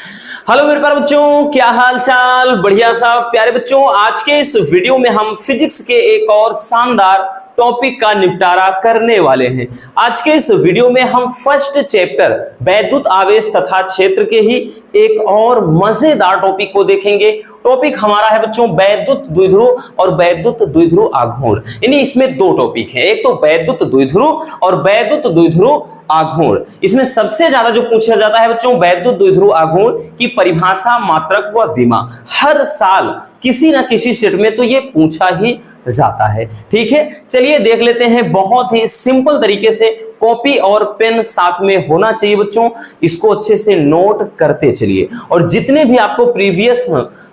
Hello मेरे प्यारे बच्चों, क्या हाल चाल। बढ़िया सा। प्यारे बच्चों, आज के इस वीडियो में हम फिजिक्स के एक और शानदार टॉपिक का निपटारा करने वाले हैं। आज के इस वीडियो में हम फर्स्ट चैप्टर वैद्युत आवेश तथा क्षेत्र के ही एक और मजेदार टॉपिक को देखेंगे। टॉपिक हमारा है बच्चों वैद्युत द्विध्रुव और वैद्युत द्विध्रुव आघूर्ण। यानी इसमें दो टॉपिक हैं, एक तो वैद्युत द्विध्रुव और वैद्युत द्विध्रुव आघूर्ण। इसमें सबसे ज्यादा जो पूछा जाता है बच्चों वैद्युत द्विध्रुव आघूर्ण की परिभाषा, मात्रक व विमा। हर साल किसी न किसी सेट में तो ये पूछा ही जाता है। ठीक है, चलिए देख लेते हैं। बहुत ही सिंपल तरीके से कॉपी और पेन साथ में होना चाहिए बच्चों, इसको अच्छे से नोट करते चलिए। और जितने भी आपको प्रीवियस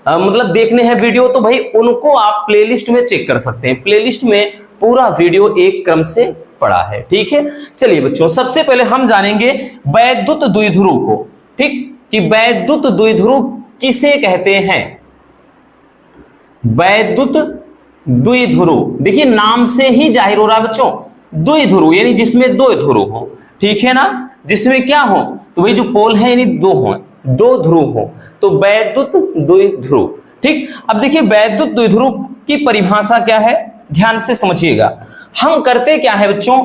मतलब देखने हैं वीडियो, तो भाई उनको आप प्लेलिस्ट में चेक कर सकते हैं। प्लेलिस्ट में पूरा वीडियो एक क्रम से पड़ा है। ठीक है, चलिए बच्चों, सबसे पहले हम जानेंगे वैद्युत द्विध्रुव को। ठीक, कि वैद्युत द्विध्रुव किसे कहते हैं। वैद्युत द्विध्रुव, देखिए नाम से ही जाहिर हो रहा है बच्चों, द्विध्रुव यानी जिसमें दो ध्रुव हो। ठीक है ना, जिसमें क्या हो, तो भाई जो पोल है यानी दो हो, दो ध्रुव हो, तो वैद्युत द्विध्रुव। ठीक, अब देखिए वैद्युत द्विध्रुव की परिभाषा क्या है, ध्यान से समझिएगा। हम करते क्या है बच्चों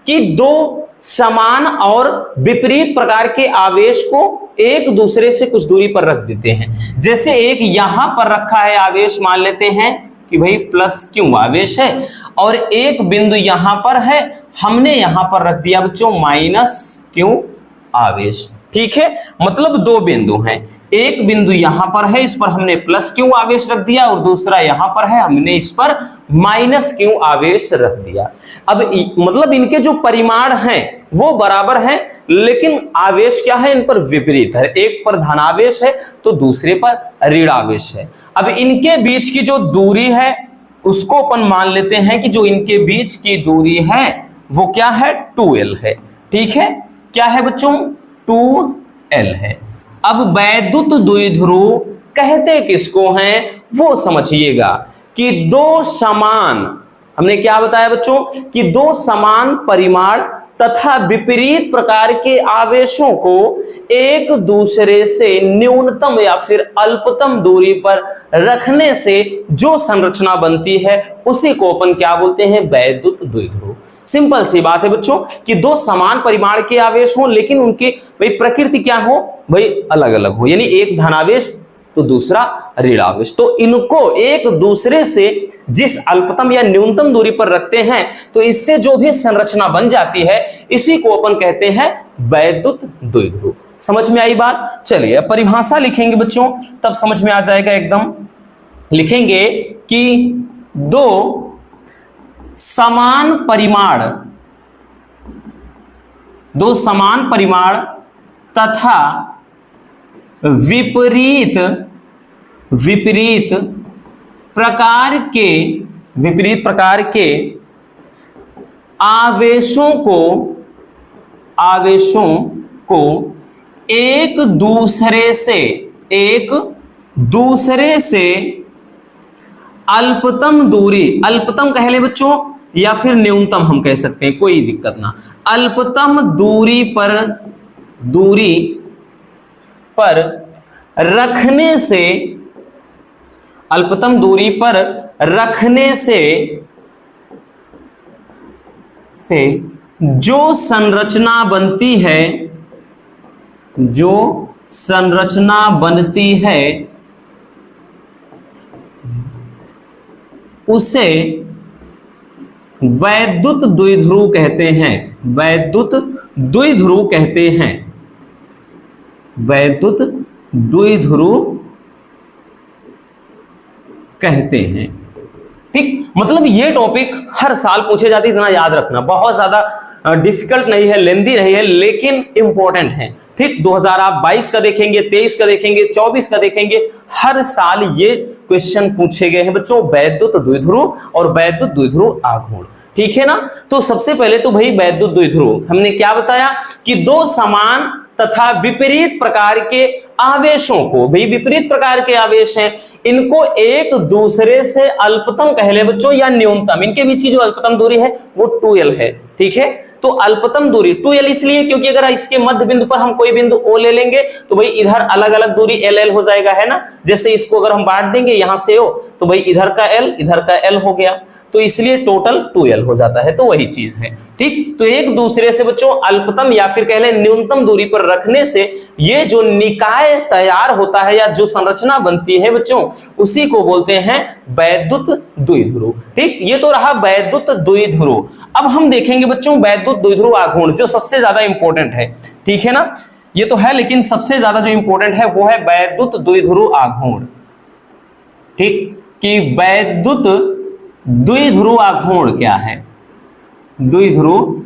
कि दो समान और विपरीत प्रकार के आवेश को एक दूसरे से कुछ दूरी पर रख देते हैं। जैसे एक यहां पर रखा है आवेश, मान लेते हैं कि भाई प्लस क्यू आवेश है, और एक बिंदु यहां पर है, हमने यहां पर रख दिया बच्चों माइनस क्यू आवेश। ठीक है, मतलब दो बिंदु हैं, एक बिंदु यहां पर है, इस पर हमने प्लस क्यू आवेश रख दिया, और दूसरा यहां पर है, हमने इस पर माइनस क्यू आवेश रख दिया। अब मतलब इनके जो परिमाण हैं वो बराबर हैं, लेकिन आवेश क्या है, इन पर विपरीत है। एक पर धनावेश है तो दूसरे पर ऋणावेश है। अब इनके बीच की जो दूरी है उसको अपन मान लेते हैं कि जो इनके बीच की दूरी है वो क्या है, 2l है। ठीक है, क्या है बच्चों, 2l है। अब वैद्युत द्विध्रुव कहते किसको हैं वो समझिएगा कि दो समान, हमने क्या बताया बच्चों कि दो समान परिमाण तथा विपरीत प्रकार के आवेशों को एक दूसरे से न्यूनतम या फिर अल्पतम दूरी पर रखने से जो संरचना बनती है उसी को अपन क्या बोलते हैं, वैद्युत द्विध्रुव। सिंपल सी बात है बच्चों कि दो समान परिमाण के आवेश हो, लेकिन उनकी भाई प्रकृति क्या हो, भाई अलग अलग हो, यानी एक धनावेश तो दूसरा ऋणावेश। तो इनको एक दूसरे से जिस अल्पतम या न्यूनतम दूरी पर रखते हैं तो इससे जो भी संरचना बन जाती है इसी को अपन कहते हैं वैद्युत द्विध्रुव। समझ में आई बात। चलिए अब परिभाषा लिखेंगे बच्चों, तब समझ में आ जाएगा एकदम। लिखेंगे कि दो समान परिमाण तथा विपरीत प्रकार के आवेशों को एक दूसरे से अल्पतम दूरी, अल्पतम कह ले बच्चों या फिर न्यूनतम हम कह सकते हैं, कोई दिक्कत ना, अल्पतम दूरी पर रखने से जो संरचना बनती है उसे वैद्युत द्विध्रुव कहते हैं। वैद्युत द्विध्रुव कहते हैं। ठीक, मतलब ये टॉपिक हर साल पूछे जाते, इतना याद रखना, बहुत ज्यादा डिफिकल्ट नहीं है, लेंदी नहीं है, लेकिन इंपॉर्टेंट है। ठीक, 2022 का देखेंगे, 23 का देखेंगे, 24 का देखेंगे, हर साल ये क्वेश्चन पूछे गए हैं बच्चों, वैद्युत द्विध्रुव और वैद्युत द्विध्रुव आघूर्ण। ठीक है ना, तो सबसे पहले तो भाई वैद्युत द्विध्रुव हमने क्या बताया कि दो समान तथा विपरीत प्रकार के आवेशों को, भाई विपरीत प्रकार के आवेश हैं, इनको एक दूसरे से अल्पतम कह ले बच्चों या न्यूनतम, इनके बीच की जो अल्पतम दूरी है वो 2l है। ठीक है, तो अल्पतम दूरी 2l इसलिए क्योंकि अगर इसके मध्य बिंदु पर हम कोई बिंदु O ले लेंगे तो भाई इधर अलग अलग दूरी LL हो जाएगा, है ना। जैसे इसको अगर हम बांट देंगे यहां से O, तो भाई इधर का L इधर का L हो गया, तो इसलिए टोटल 2l हो जाता है। तो वही चीज है। ठीक, तो एक दूसरे से बच्चों अल्पतम या फिर कह लें न्यूनतम दूरी पर रखने से ये जो निकाय तैयार होता है या जो संरचना बनती है बच्चों, उसी को बोलते हैं वैद्युत द्विध्रुव। ठीक, ये तो रहा वैद्युत द्विध्रुव। अब हम देखेंगे बच्चों वैद्युत द्विध्रुव आघूर्ण, जो सबसे ज्यादा इंपॉर्टेंट है। ठीक है ना, ये तो है लेकिन सबसे ज्यादा जो इंपॉर्टेंट है वो है वैद्युत द्विध्रुव आघूर्ण। ठीक, कि वैद्युत द्विध्रुव आघूर्ण क्या है, द्विध्रुव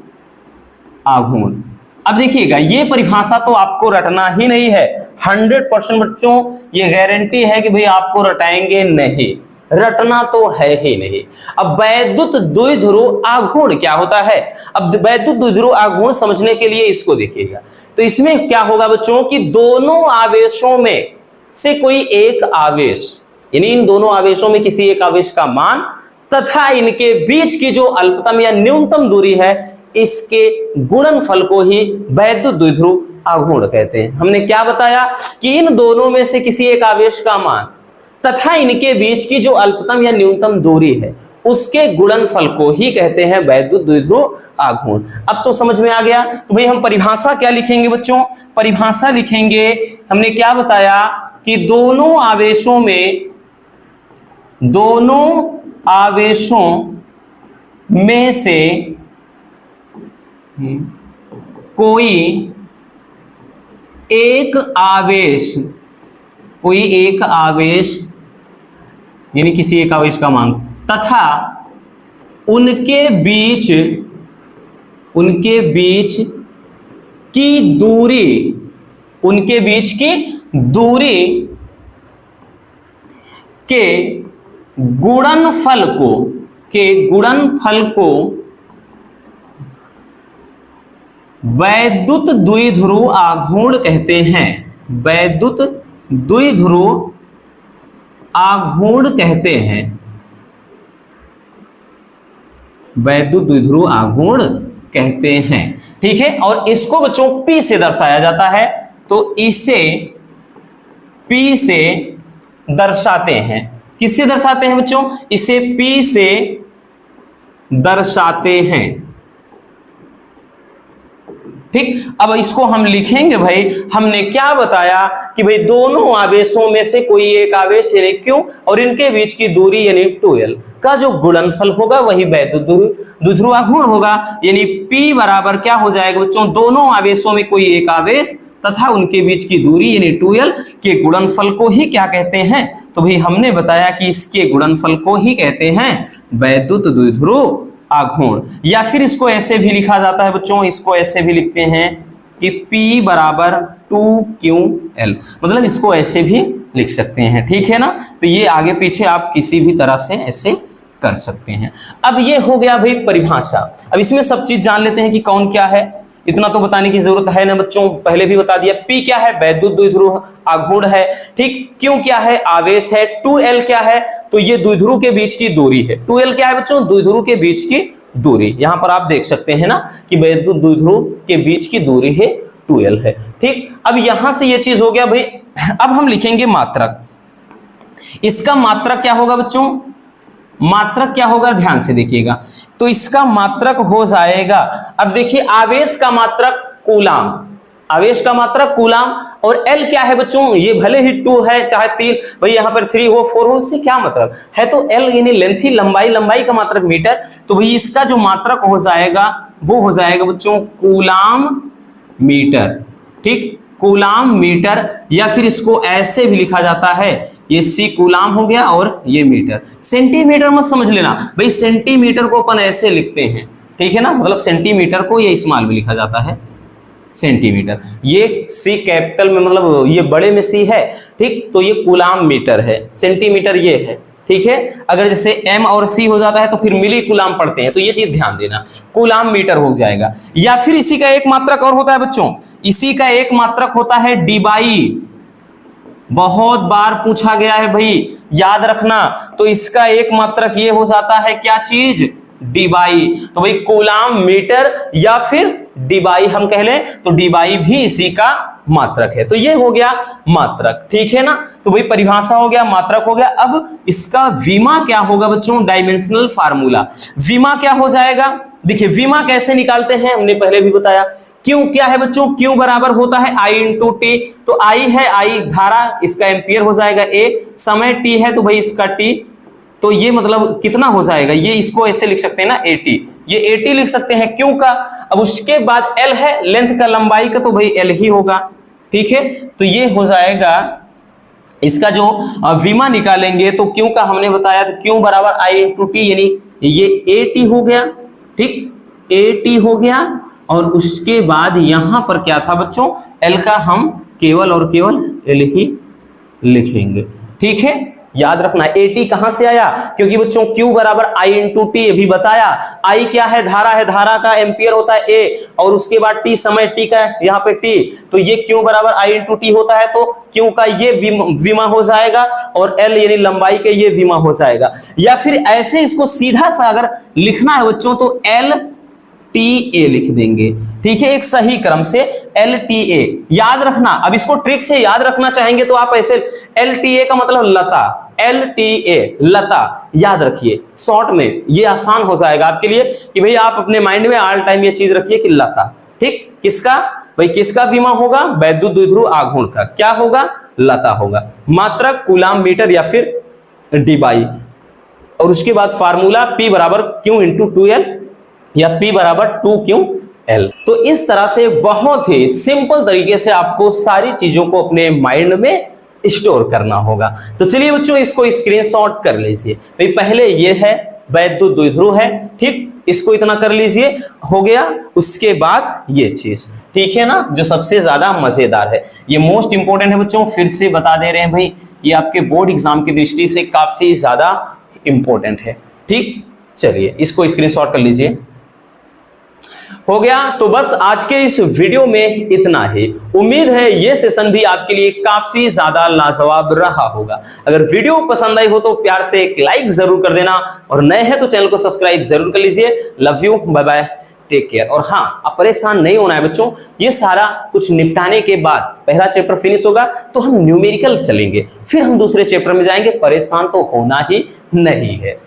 आघूर्ण। अब देखिएगा ये परिभाषा तो आपको रटना ही नहीं है, 100% बच्चों ये गारंटी है कि भाई आपको रटाएंगे नहीं, रटना तो है ही नहीं। अब वैद्युत द्विध्रुव आघूर्ण क्या होता है, अब वैद्युत द्विध्रुव आघूर्ण समझने के लिए इसको देखिएगा। तो इसमें क्या होगा बच्चों कि दोनों आवेशों में से कोई एक आवेश, यानी इन दोनों आवेशों में किसी एक आवेश का मान तथा इनके बीच की जो अल्पतम या न्यूनतम दूरी है, इसके गुणनफल को ही वैद्युत द्विध्रुव आघूर्ण कहते हैं। हमने क्या बताया कि इन दोनों में से किसी एक आवेश का मान तथा इनके बीच की जो अल्पतम या न्यूनतम दूरी है, उसके गुणनफल को ही कहते हैं वैद्युत द्विध्रुव आघूर्ण। अब तो समझ में आ गया। तो भाई हम परिभाषा क्या लिखेंगे बच्चों, परिभाषा लिखेंगे, हमने क्या बताया कि दोनों आवेशों में से कोई एक आवेश यानी किसी एक आवेश का मान तथा उनके बीच की दूरी के गुणनफल को वैद्युत द्विध्रुव आघूर्ण कहते हैं, वैद्युत द्विध्रुव आघूर्ण कहते हैं, वैद्युत द्विध्रुव आघूर्ण कहते हैं। ठीक है, और इसको बच्चों P से दर्शाया जाता है, तो इसे P से दर्शाते हैं। किससे दर्शाते हैं बच्चों, इसे P से दर्शाते हैं। ठीक, अब इसको हम लिखेंगे भाई, हमने क्या बताया कि भाई दोनों आवेशों में से कोई एक आवेश यानी Q और इनके बीच की दूरी यानी 2l का जो गुणनफल होगा वही वैद्युत द्विध्रुव आघूर्ण होगा। यानी P बराबर क्या हो जाएगा बच्चों, दोनों आवेशों में कोई एक आवेश तथा उनके बीच की दूरी यानी 2l के गुणनफल को ही क्या कहते हैं। तो भाई हमने बताया कि इसके गुणनफल को ही कहते हैं वैद्युत द्विध्रुव आघूर्ण। या फिर इसको ऐसे भी लिखा जाता है बच्चों, इसको ऐसे भी लिखते हैं कि P बराबर 2QL, मतलब इसको ऐसे भी लिख सकते हैं। ठीक है ना, तो ये आगे पीछे आप किसी भी तरह से ऐसे कर सकते हैं। अब ये हो गया भाई परिभाषा। अब इसमें सब चीज जान लेते हैं कि कौन क्या है, इतना तो बताने की जरूरत है ना बच्चों, पहले भी बता दिया। P क्या है, वैद्युत द्विध्रुव आघूर्ण है। ठीक, Q क्या है, आवेश है। 2l क्या है, तो ये द्विध्रुव के बीच की दूरी है। 2l क्या है बच्चों, द्विध्रुव के बीच की दूरी। यहां पर आप देख सकते हैं ना कि वैद्युत द्विध्रुव के बीच की दूरी है 2l है। ठीक, अब यहां से ये चीज हो गया भाई। अब हम लिखेंगे मात्रक। इसका मात्रक क्या होगा बच्चों, मात्रक क्या होगा, ध्यान से देखिएगा। तो इसका मात्रक हो जाएगा, अब देखिए आवेश का मात्रक कूलाम, आवेश का मात्रक कूलाम, और L क्या है बच्चों, ये भले ही 2 है चाहे 3, भाई यहाँ पर 3 हो 4 हो, इससे क्या मतलब है। तो L यानी लेंथ ही लंबाई, लंबाई का मात्रक मीटर। तो भाई इसका जो मात्रक हो जाएगा वो हो जाएगा बच्चों कूलाम मीटर। ठीक, कूलाम मीटर, या फिर इसको ऐसे भी लिखा जाता है, ये C कूलाम हो गया और ये मीटर। सेंटीमीटर मत समझ लेना भाई, सेंटीमीटर को अपन ऐसे लिखते हैं, ठीक है ना, मतलब सेंटीमीटर को ये स्मॉल में लिखा जाता है सेंटीमीटर। ये C कैपिटल में, मतलब ये बड़े में C है। ठीक, तो ये कूलाम मीटर है, सेंटीमीटर ये है। ठीक है। अगर जैसे m और c हो जाता है तो फिर मिली कूलाम पढ़ते हैं, तो ये चीज ध्यान देना, कूलाम मीटर हो जाएगा। या फिर इसी का एक मात्रक और होता है बच्चों, इसी का एक मात्रक होता है डीबाई, बहुत बार पूछा गया है भाई, याद रखना। तो इसका एक मात्रक ये हो जाता है क्या चीज, डीबाई। तो भाई कूलाम मीटर या फिर डीबाई हम कह लें, तो डीबाई भी इसी का मात्रक है। तो ये हो गया मात्रक, ठीक है ना। तो भाई परिभाषा हो गया, मात्रक हो गया। अब इसका विमा क्या होगा बच्चों, डायमेंशनल फार्मूला। विमा क्या हो जाएगा, देखिए विमा कैसे निकालते हैं, हमने पहले भी बताया। क्यू क्या है बच्चों, क्यू बराबर होता है I इंटू टी। तो I है, I धारा, इसका एम्पियर हो जाएगा A, समय T है तो भाई इसका T, तो ये मतलब कितना हो जाएगा, ये इसको ऐसे लिख सकते हैं ना AT, ये AT लिख सकते हैं क्यू का। अब उसके बाद L है, लेंथ का, लंबाई का, तो भाई L ही होगा, ठीक है। तो ये हो जाएगा इसका जो विमा निकालेंगे, तो क्यू का हमने बताया तो क्यू बराबर I इंटू टी, यानी ये AT हो गया, ठीक, AT हो गया। और उसके बाद यहां पर क्या था बच्चों, L का हम केवल और केवल L ही लिखेंगे, ठीक है। याद रखना AT कहां से आया, क्योंकि बच्चों Q बराबर I इंटू टी अभी बताया। I क्या है, धारा है, धारा का एम्पियर होता है A, और उसके बाद T समय T का यहाँ पे T, तो ये Q बराबर I इंटू टी होता है, तो Q का ये विमा हो जाएगा और L यानी लंबाई के ये विमा हो जाएगा। या फिर ऐसे इसको सीधा सा अगर लिखना है बच्चों तो LTA लिख देंगे, ठीक है, एक सही क्रम से LTA याद रखना। अब इसको ट्रिक से याद रखना चाहेंगे तो आप ऐसे, LTA का मतलब लता, LTA लता याद रखिए, शॉर्ट में ये आसान हो जाएगा आपके लिए कि भाई आप अपने माइंड में ऑल टाइम ये चीज रखिए कि लता, ठीक। किसका भाई, किसका विमा होगा, वैद्युत द्विध्रुव आघूर्ण का, क्या होगा, लता होगा। मात्रक कूलाम मीटर या फिर डीबाई, और उसके बाद फार्मूला P बराबर Q इंटू 2L या P बराबर 2QL। तो इस तरह से बहुत ही सिंपल तरीके से आपको सारी चीजों को अपने माइंड में स्टोर करना होगा। तो चलिए बच्चों इसको स्क्रीनशॉट कर लीजिए। भाई पहले ये है वैद्युत द्विध्रुव है, ठीक, इसको इतना कर लीजिए, हो गया। उसके बाद ये चीज, ठीक है ना, जो सबसे ज्यादा मजेदार है, ये मोस्ट इंपोर्टेंट है बच्चों, फिर से बता दे रहे हैं भाई, ये आपके बोर्ड एग्जाम की दृष्टि से काफी ज्यादा इंपॉर्टेंट है, ठीक। चलिए इसको स्क्रीनशॉट कर लीजिए, हो गया। तो बस आज के इस वीडियो में इतना ही। उम्मीद है ये सेशन भी आपके लिए काफी ज्यादा लाजवाब रहा होगा। अगर वीडियो पसंद आई हो तो प्यार से एक लाइक जरूर कर देना, और नए हैं तो चैनल को सब्सक्राइब जरूर कर लीजिए। Love you, bye bye, take care. और हाँ, अब परेशान नहीं होना है बच्चों, ये सारा कुछ निपटाने के बाद पहला चैप्टर फिनिश होगा तो हम न्यूमेरिकल चलेंगे, फिर हम दूसरे चैप्टर में जाएंगे, परेशान तो होना ही नहीं है।